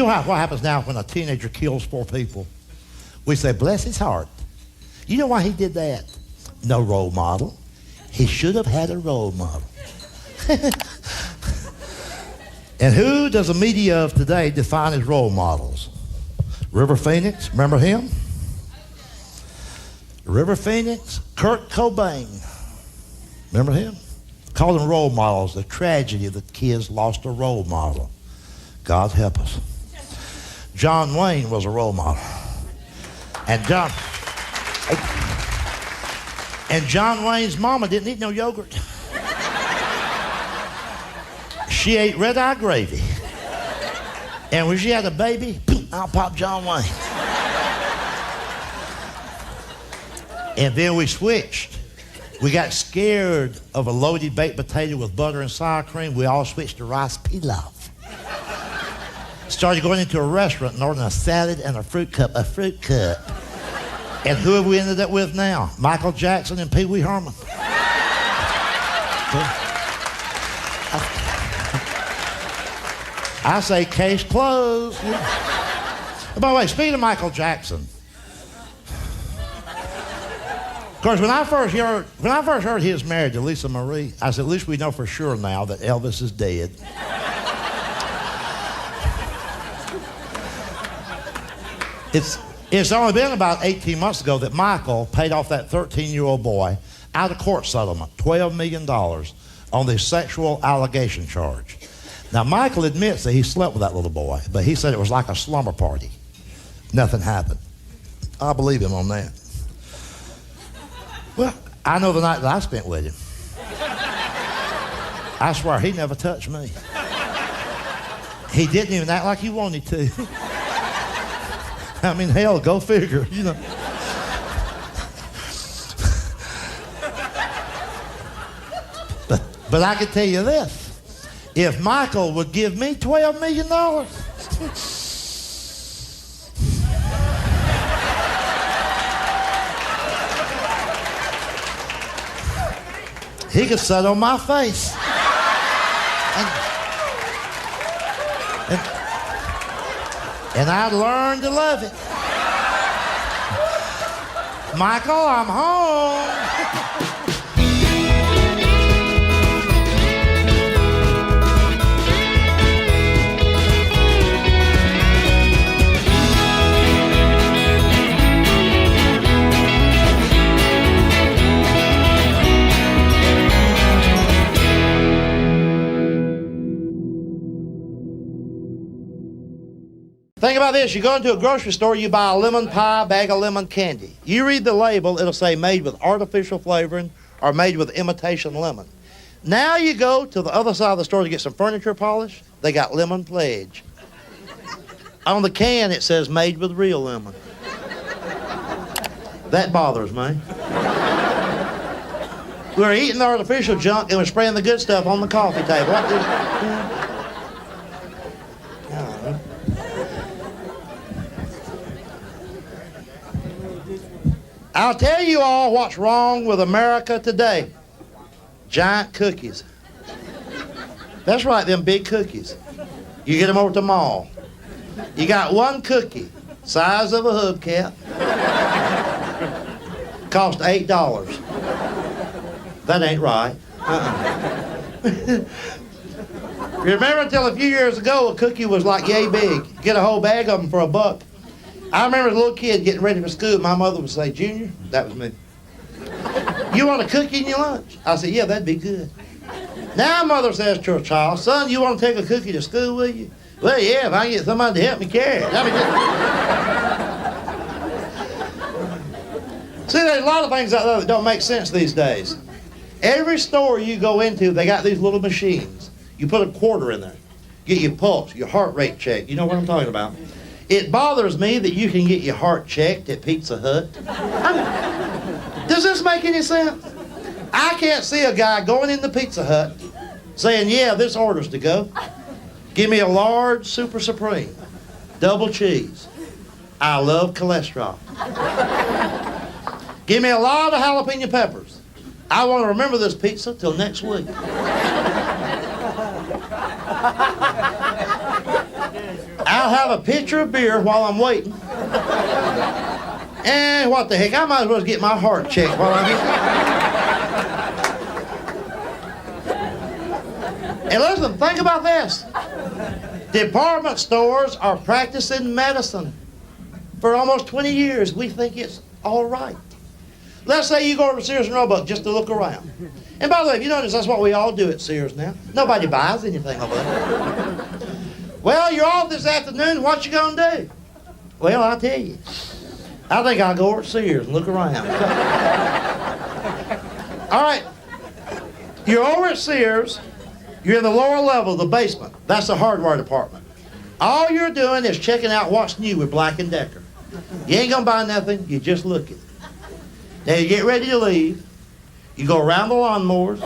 You know what happens now when a teenager kills 4 people? We say, bless his heart. You know why he did that? No role model. He should have had a role model. And who does the media of today define as role models? River Phoenix, remember him? River Phoenix, Kurt Cobain. Remember him? Call them role models. The tragedy that kids lost a role model. God help us. John Wayne was a role model. And John Wayne's mama didn't eat no yogurt. She ate red-eye gravy. And when she had a baby, out popped John Wayne. And then we switched. We got scared of a loaded baked potato with butter and sour cream. We all switched to rice pilaf. Started going into a restaurant and ordering a salad and a fruit cup. And who have we ended up with now? Michael Jackson and Pee Wee Herman. I say case closed. By the way, speaking of Michael Jackson, of course, when I first heard he was married to Lisa Marie, I said, at least we know for sure now that Elvis is dead. It's only been about 18 months ago that Michael paid off that 13-year-old boy out of court settlement, $12 million, on the sexual allegation charge. Now, Michael admits that he slept with that little boy, but he said it was like a slumber party. Nothing happened. I believe him on that. Well, I know the night that I spent with him. I swear he never touched me. He didn't even act like he wanted to. I mean, hell, go figure, you know. But I can tell you this. If Michael would give me $12 million, he could sit on my face. And I'd learn to love it. Michael, I'm home. Think about this. You go into a grocery store, you buy a lemon pie, bag of lemon candy. You read the label, it'll say made with artificial flavoring or made with imitation lemon. Now you go to the other side of the store to get some furniture polish, they got lemon pledge. On the can, it says made with real lemon. That bothers me. We're eating the artificial junk and we're spraying the good stuff on the coffee table. I'll tell you all what's wrong with America today. Giant cookies. That's right, them big cookies. You get them over at the mall. You got one cookie, size of a hubcap. Cost $8. That ain't right. Remember until a few years ago, a cookie was like yay big. Get a whole bag of them for $1. I remember as a little kid getting ready for school, my mother would say, Junior, that was me, you want a cookie in your lunch? I said, yeah, that'd be good. Now mother says to her child, son, you want to take a cookie to school with you? Well, yeah, if I can get somebody to help me carry it. See, there's a lot of things out there that don't make sense these days. Every store you go into, they got these little machines. You put a quarter in there, get your pulse, your heart rate checked. You know what I'm talking about? It bothers me that you can get your heart checked at Pizza Hut. Does this make any sense? I can't see a guy going into Pizza Hut saying, yeah, this order's to go. Give me a large Super Supreme, double cheese. I love cholesterol. Give me a lot of jalapeno peppers. I want to remember this pizza till next week. I'll have a pitcher of beer while I'm waiting. And what the heck, I might as well get my heart checked while I'm here. And listen, think about this. Department stores are practicing medicine for almost 20 years. We think it's all right. Let's say you go over to Sears and Roebuck just to look around. And by the way, if you notice, that's what we all do at Sears now. Nobody buys anything over there. Well, you're off this afternoon. What you gonna do? Well, I'll tell you. I think I'll go over to Sears and look around. All right. You're over at Sears. You're in the lower level, the basement. That's the hardware department. All you're doing is checking out what's new with Black & Decker. You ain't gonna buy nothing. You're just looking. Now you get ready to leave. You go around the lawnmowers.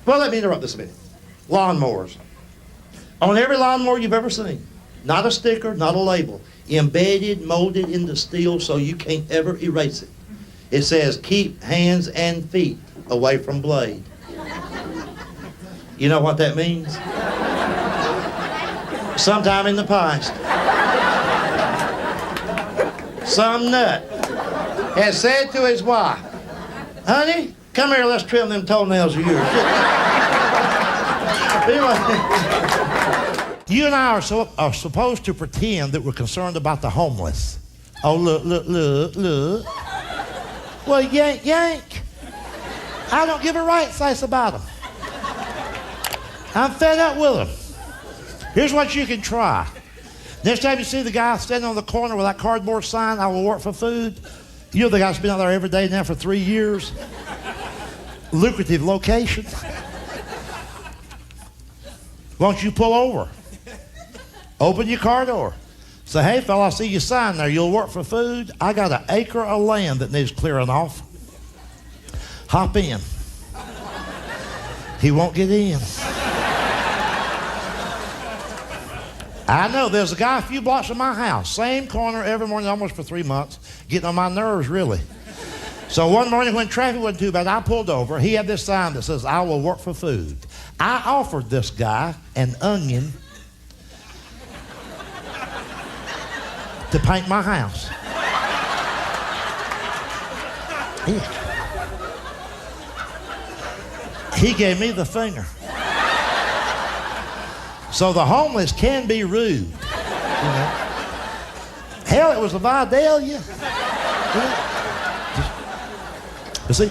Well, let me interrupt this a minute. Lawnmowers. On every lawnmower you've ever seen, not a sticker, not a label, embedded, molded into steel so you can't ever erase it. It says, keep hands and feet away from blade. You know what that means? Sometime in the past, some nut has said to his wife, honey, come here, let's trim them toenails of yours. Anyway, you and I are supposed to pretend that we're concerned about the homeless. Oh, look, look, look, look. Well, yank, yank. I don't give a right slice about them. I'm fed up with them. Here's what you can try. Next time you see the guy standing on the corner with that cardboard sign, I will work for food. You know the guy's been out there every day now for 3 years. Lucrative location. Won't you pull over? Open your car door. Say, hey, fella, I see your sign there. You'll work for food. I got an acre of land that needs clearing off. Hop in. He won't get in. I know, there's a guy a few blocks from my house, same corner every morning, almost for 3 months, getting on my nerves, really. So one morning when traffic wasn't too bad, I pulled over. He had this sign that says, I will work for food. I offered this guy an onion to paint my house. He gave me the finger. So the homeless can be rude. You know? Hell, it was a Vidalia. You see,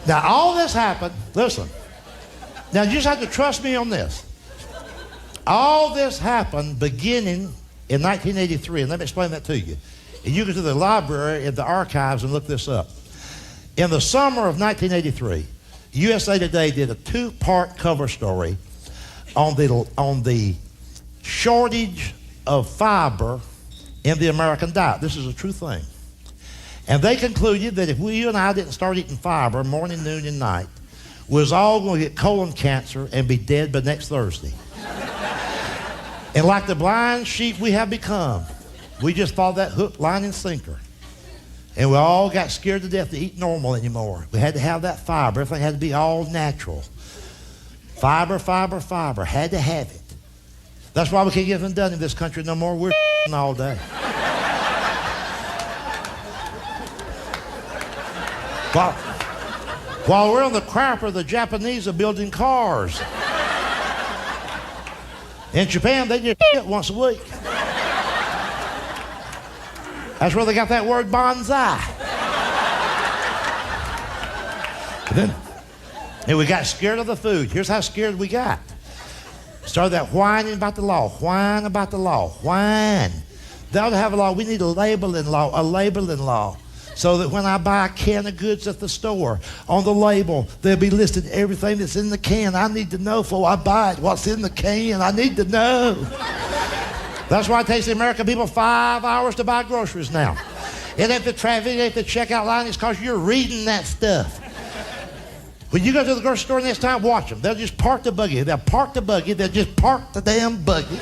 now all this happened, listen, now you just have to trust me on this. All this happened beginning in 1983, and let me explain that to you. And you go to the library in the archives and look this up. In the summer of 1983, USA Today did a 2-part cover story on the shortage of fiber in the American diet. This is a true thing. And they concluded that if you and I didn't start eating fiber morning, noon, and night, we was all going to get colon cancer and be dead by next Thursday. And like the blind sheep we have become, we just followed that hook, line, and sinker. And we all got scared to death to eat normal anymore. We had to have that fiber. Everything had to be all natural. Fiber, fiber, fiber. Had to have it. That's why we can't get anything done in this country no more. We're all day. While we're on the crapper, the Japanese are building cars. In Japan, they just shit once a week. That's where they got that word bonsai. And we got scared of the food. Here's how scared we got. Started that whining about the law, whine about the law, whine. They ought to have a law. We need a labeling law. So that when I buy a can of goods at the store, on the label, there'll be listed everything that's in the can. I need to know before I buy it what's in the can. I need to know. That's why it takes the American people 5 hours to buy groceries now. It ain't the traffic, it ain't the checkout line, it's because you're reading that stuff. When you go to the grocery store next time, watch them. They'll just park the buggy. They'll park the buggy. They'll just park the damn buggy.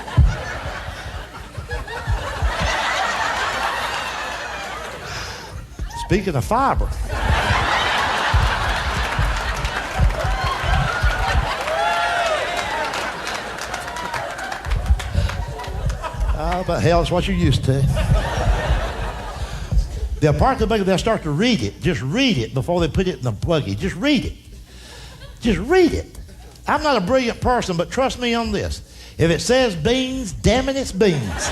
Speaking of fiber. Oh, but hell, it's what you're used to. They'll park the buggy, they'll start to read it. Just read it before they put it in the buggy. Just read it. Just read it. I'm not a brilliant person, but trust me on this. If it says beans, damn it, it's beans.